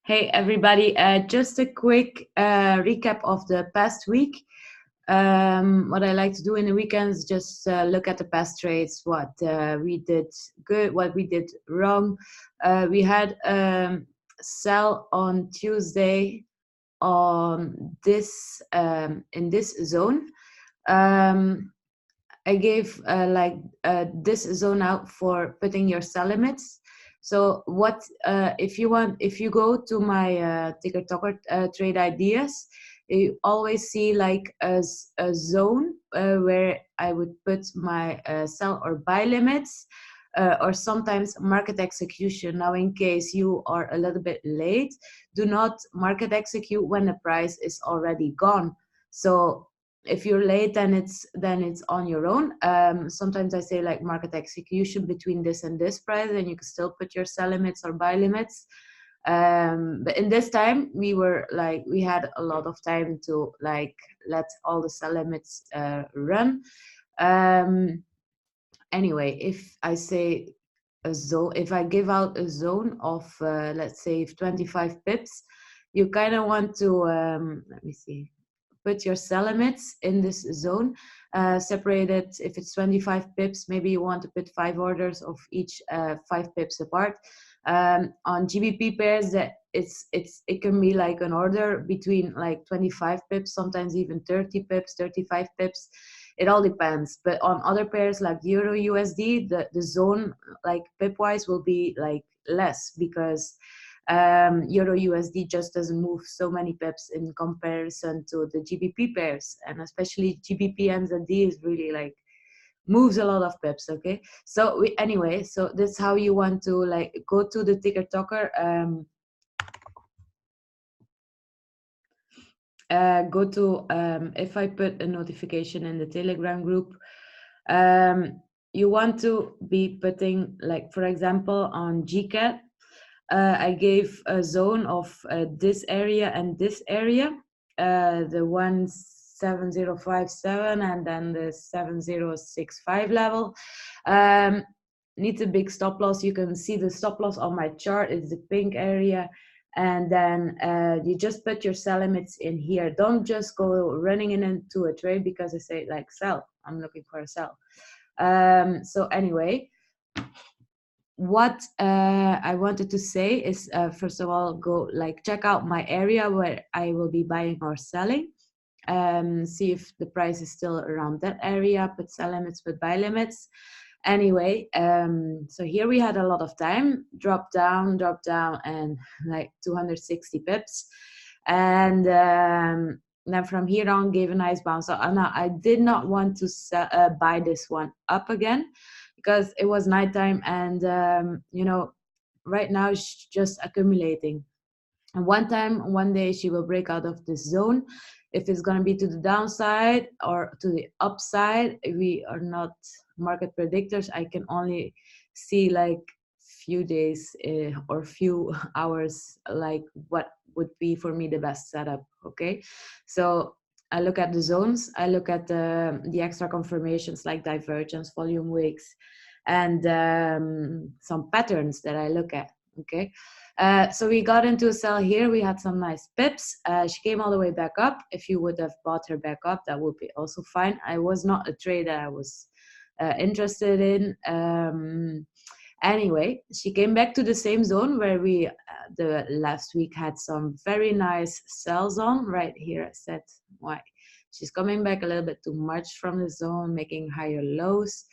Hey everybody, just a quick recap of the past week. What I like to do in the weekends, just look at the past trades, what we did good, what we did wrong. We had sell on Tuesday on this in this zone. Um, I gave this zone out for putting your sell limits. So what if you want? If you go to my ticker talker trade ideas, you always see like a zone where I would put my sell or buy limits. Or sometimes market execution. Now, in case you are a little bit late, do not market execute when the price is already gone. So if you're late, then it's on your own. Sometimes I say like market execution between this and this price, and you can still put your sell limits or buy limits. But in this time we had a lot of time to like let all the sell limits run. Anyway, if I say a zone, if I give out a zone of let's say 25 pips, you kind of want to let me see, put your sell limits in this zone, separated. If it's 25 pips, maybe you want to put 5 orders of each 5 pips apart. On GBP pairs, that it can be like an order between like 25 pips, sometimes even 30 pips, 35 pips. It all depends. But on other pairs like Euro USD, the zone like pip wise will be like less, because Euro USD just doesn't move so many pips in comparison to the GBP pairs, and especially GBP NZD is really like moves a lot of pips. Okay, so anyway, so that's how you want to like go to the ticker talker. Go to if I put a notification in the Telegram group, you want to be putting, like, for example, on GCAT. I gave a zone of this area and this area, the 17057 and then the 7065 level. Needs a big stop loss. You can see the stop loss on my chart. It's the pink area. And then you just put your sell limits in here. Don't just go running into a trade because I say like sell. I'm looking for a sell. So anyway, what I wanted to say is, first of all, go like check out my area where I will be buying or selling. See if the price is still around that area. Put sell limits, put buy limits. Anyway, so here we had a lot of time. Drop down, and like 260 pips. And then from here on, gave a nice bounce. So now I did not want to buy this one up again, because it was nighttime, and right now it's just accumulating. And one day she will break out of this zone. If it's going to be to the downside or to the upside, we are not market predictors. I can only see like few days or few hours, like what would be for me the best setup. Okay, so I look at the zones, I look at the extra confirmations like divergence, volume wicks, and some patterns that I look at. Okay, so we got into a sell here. We had some nice pips. She came all the way back up. If you would have bought her back up, that would be also fine. I was not a trade that I was interested in. Anyway, she came back to the same zone where we the last week had some very nice sells on. Right here, I said, why? She's coming back a little bit too much from the zone, making higher lows.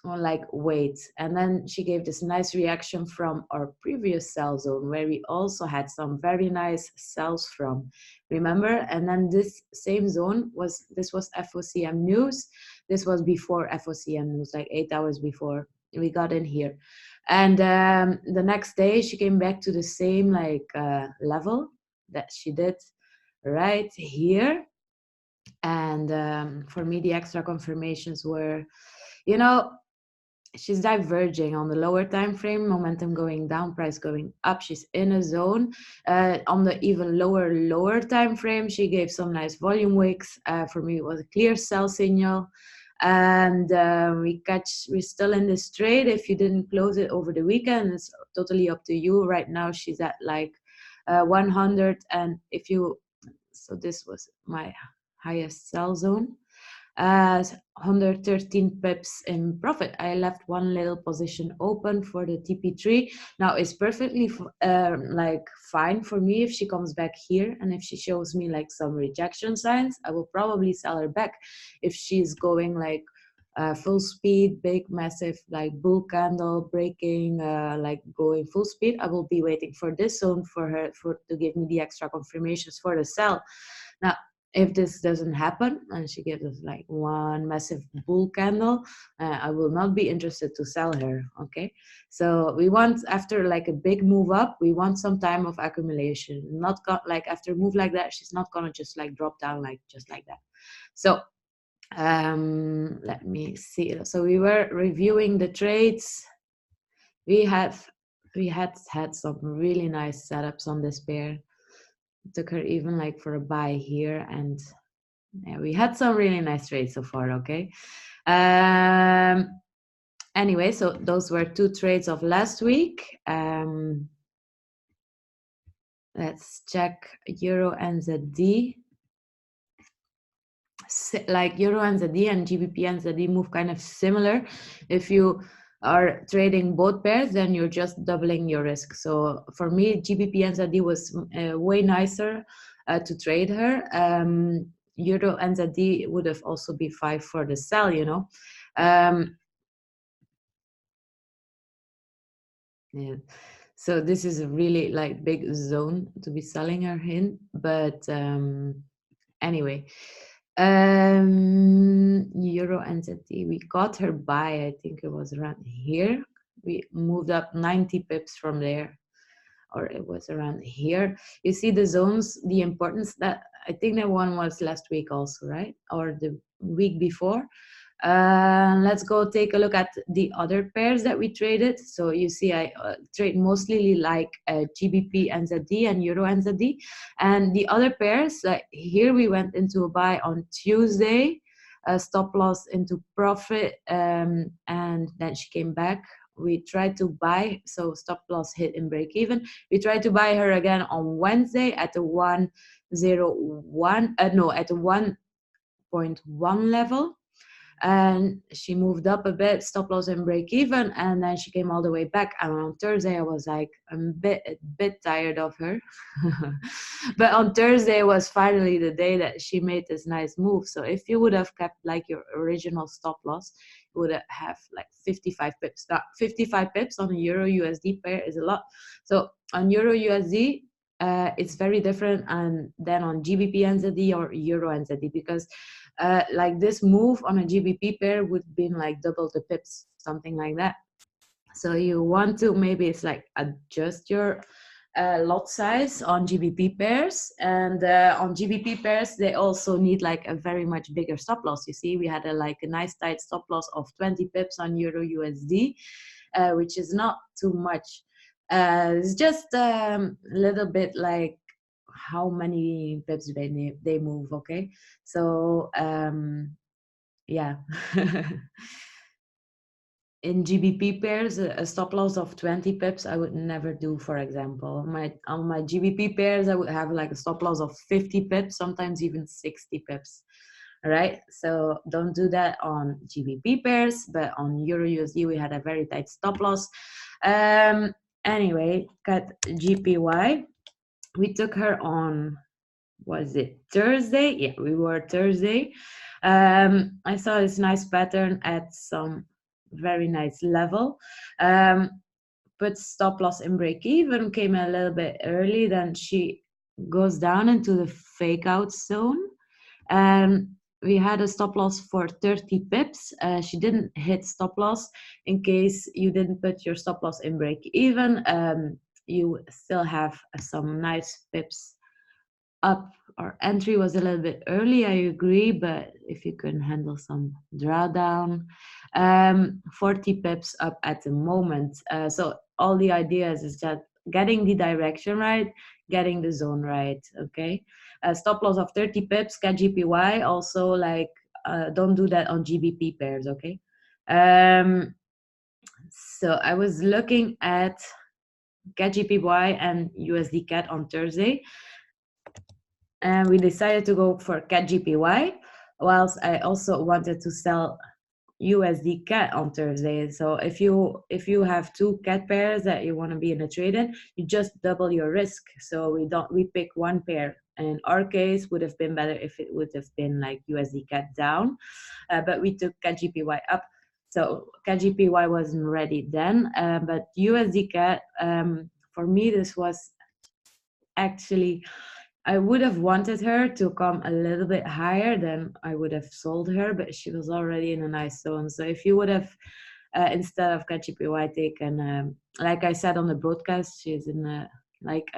Like, wait, and then she gave this nice reaction from our previous sell zone where we also had some very nice sells from, remember? And then this same zone was FOCM news. This was before FOCM news, like 8 hours before we got in here. And the next day she came back to the same like level that she did right here. And for me, the extra confirmations were, she's diverging on the lower time frame, momentum going down, price going up. She's in a zone. On the even lower time frame, she gave some nice volume wicks. For me, it was a clear sell signal. and we're still in this trade. If you didn't close it over the weekend, it's totally up to you. Right now she's at like 100, and if you, so this was my highest sell zone, 113 pips in profit. I left one little position open for the TP3. Now it's perfectly like fine for me if she comes back here, and if she shows me like some rejection signs, I will probably sell her back. If she's going like full speed, big, massive, like bull candle breaking, like going full speed, I will be waiting for this zone for her to give me the extra confirmations for the sell. Now, if this doesn't happen and she gives us like one massive bull candle, I will not be interested to sell her. Okay, so we want, after like a big move up, we want some time of accumulation. Not like after a move like that, she's not gonna just like drop down like just like that. So let me see. So we were reviewing the trades. We had some really nice setups on this pair. Took her even like for a buy here, and yeah, we had some really nice trades so far. Okay, anyway, so those were 2 trades of last week. Let's check Euro NZD. Like Euro NZD and GBP NZD move kind of similar. If you are trading both pairs, then you're just doubling your risk. So for me, GBP NZD was way nicer to trade her. Euro NZD would have also been 5 for the sell, you know. Yeah. So this is a really like big zone to be selling her in, but anyway. Euro NZD, we got her buy, I think it was around here. We moved up 90 pips from there, or it was around here. You see the zones, the importance, that I think that one was last week also, right? Or the week before. Let's go take a look at the other pairs that we traded. So you see I trade mostly like GBP NZD and Euro NZD, and the other pairs, like here we went into a buy on Tuesday, stop loss into profit, and then she came back. We tried to buy, so stop loss hit in break even. We tried to buy her again on Wednesday at the 101 at the 1.1 level, and she moved up a bit, stop loss and break even, and then she came all the way back. And on Thursday I was like a bit tired of her but on Thursday was finally the day that she made this nice move. So if you would have kept like your original stop loss, you would have like 55 pips. Now 55 pips on a Euro USD pair is a lot. So on Euro USD it's very different than on GBP NZD or Euro NZD, because like this move on a GBP pair would have been like double the pips, something like that. So you want to maybe it's like adjust your lot size on GBP pairs, and on GBP pairs they also need like a very much bigger stop loss. You see, we had a nice tight stop loss of 20 pips on Euro USD, which is not too much. It's just a little bit like how many pips they move. Okay, so yeah. In GBP pairs, a stop loss of 20 pips I would never do. For example, on my GBP pairs I would have like a stop loss of 50 pips, sometimes even 60 pips. All right, so don't do that on GBP pairs, but on Euro USD we had a very tight stop loss. Anyway, got GPY. We took her on, was it Thursday? Yeah, we were Thursday. I saw this nice pattern at some very nice level. But stop loss and break even came a little bit early. Then she goes down into the fake out zone. We had a stop loss for 30 pips. She didn't hit stop loss. In case you didn't put your stop loss in break even, you still have some nice pips up. Our entry was a little bit early, I agree, but if you can handle some drawdown, 40 pips up at the moment. So all the ideas is that getting the direction right, getting the zone right. Okay, stop loss of 30 pips, get GPY also like don't do that on GBP pairs, okay? So I was looking at CAD GPY and USD CAD on Thursday, and we decided to go for CAD GPY, whilst I also wanted to sell USD CAD on Thursday. So if you have two CAD pairs that you want to be in a trade in, you just double your risk. So we pick one pair. In our case, would have been better if it would have been like USD CAD down, but we took CAD GPY up. So CAD GPY wasn't ready then, but USD CAD, for me, this was actually, I would have wanted her to come a little bit higher, then I would have sold her, but she was already in a nice zone. So if you would have, instead of KGPY, taken, like I said on the broadcast, she's in a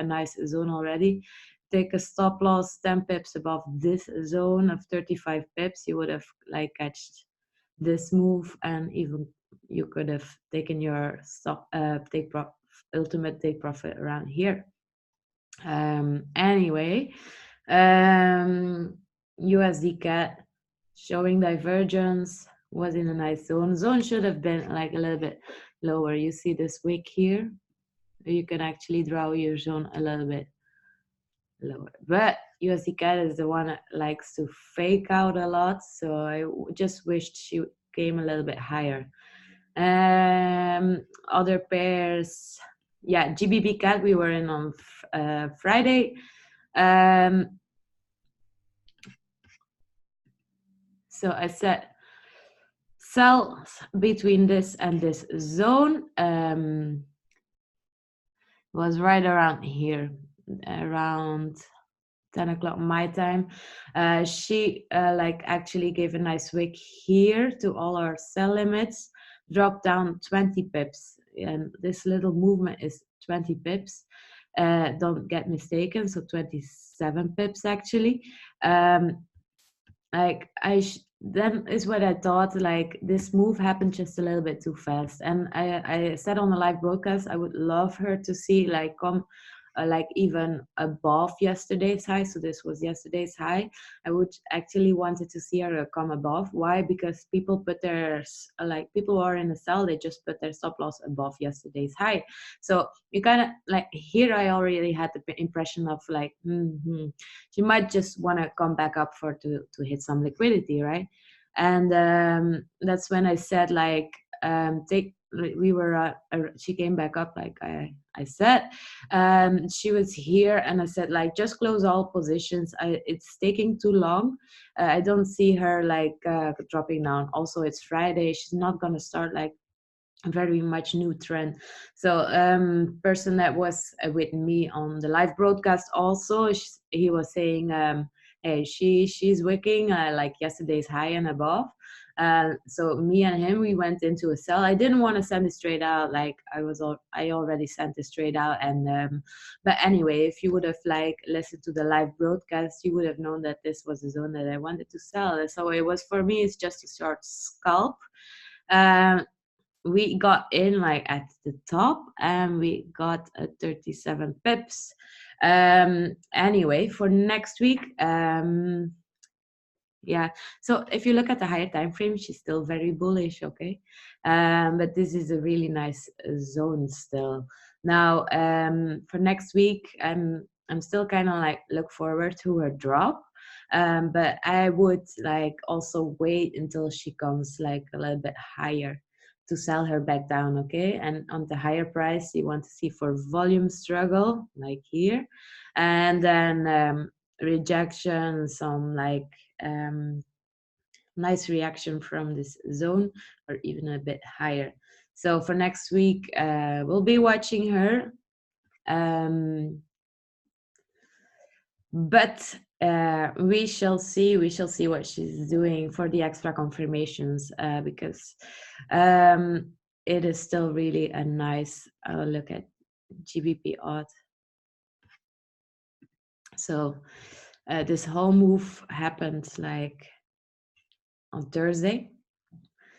nice zone already. Take a stop loss 10 pips above this zone of 35 pips, you would have like catched this move, and even you could have taken your ultimate take profit around here. Anyway, USD CAD showing divergence, was in a nice zone. Zone should have been like a little bit lower. You see this wick here? You can actually draw your zone a little bit lower. But USD CAD is the one that likes to fake out a lot. So I just wished she came a little bit higher. Other pairs, yeah, GBP CAD we were in on Friday. So I said sell between this and this zone, was right around here, around 10 o'clock my time. She like actually gave a nice wick here to all our sell limits, dropped down 20 pips, and this little movement is 20 pips. Don't get mistaken, so 27 pips actually. Like then is what I thought, like this move happened just a little bit too fast, and I said on the live broadcast I would love her to see like come like even above yesterday's high. So this was yesterday's high. I would actually wanted to see her come above. Why? Because people put their like people who are in a sell, they just put their stop loss above yesterday's high. So you kind of like here I already had the impression of like she might just want to come back up for to hit some liquidity, right? And that's when I said like we were she came back up like I said. She was here and I said like just close all positions. It's taking too long. I don't see her like dropping down. Also it's Friday, she's not gonna start like very much new trend. So person that was with me on the live broadcast also, he was saying hey, she's wicking like yesterday's high and above. So me and him, we went into a sell. I didn't want to send it straight out, like I already sent it straight out. And but anyway, if you would have like listened to the live broadcast, you would have known that this was the zone that I wanted to sell. So it was, for me, it's just a short scalp. We got in like at the top and we got a 37 pips. Anyway, for next week, yeah, so if you look at the higher time frame, she's still very bullish, okay? But this is a really nice zone still. Now, for next week, I'm still kind of like look forward to her drop. But I would like also wait until she comes like a little bit higher to sell her back down, okay? And on the higher price, you want to see for volume struggle, like here. And then rejection, some like nice reaction from this zone, or even a bit higher. So for next week, we'll be watching her. But we shall see what she's doing for the extra confirmations, because it is still really a nice look at GBP odd. So this whole move happened like on Thursday,